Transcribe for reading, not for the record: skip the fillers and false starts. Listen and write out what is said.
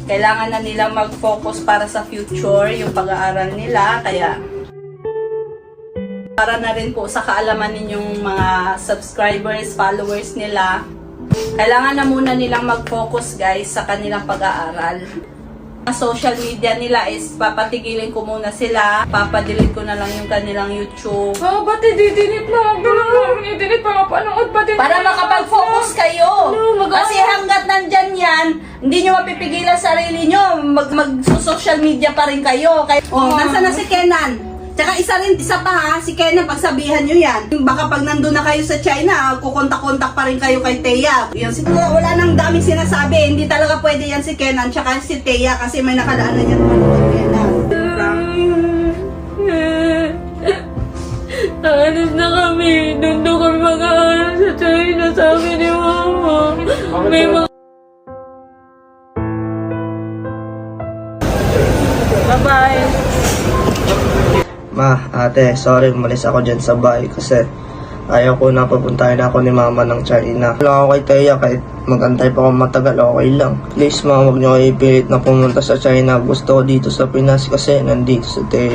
kailangan na nilang mag-focus para sa future, yung pag-aaral nila. Kaya, para na rin po sa kaalaman ninyong mga subscribers, followers nila, kailangan na muna nilang mag-focus guys sa kanilang pag-aaral. Social media nila is papatigilin ko muna sila, papadelete ko na lang yung kanilang YouTube. Ba't i-delete mo? I-delete pa, panood pa din. Para makapag-focus kayo. Kasi hanggat nandyan yan, hindi nyo mapipigilan sarili nyo. Mag-social media pa rin kayo. Nasa na si Kenan? Tsaka isa pa ha, si Kenan, pagsabihan nyo yan. Baka pag nandun na kayo sa China, kukontak-kontak pa rin kayo kay Thea. Yan, siguro wala nang daming sinasabi. Hindi talaga pwede yan si Kenan, tsaka si Thea kasi may nakalaan na yan kay Kenan. Alis na kami. Doon kami mag-aaral sa China, sabi ni Mama. May mga... Bye-bye. Ma, ate, sorry, umalis ako dyan sa bahay kasi ayaw ko na papuntahin ako ni mama ng China. Wala ako kay Thea, kahit magantay pa ako matagal, okay lang. Please ma, huwag niyo kayo ipilit na pumunta sa China. Gusto ko dito sa Pinas kasi nandito si Thea.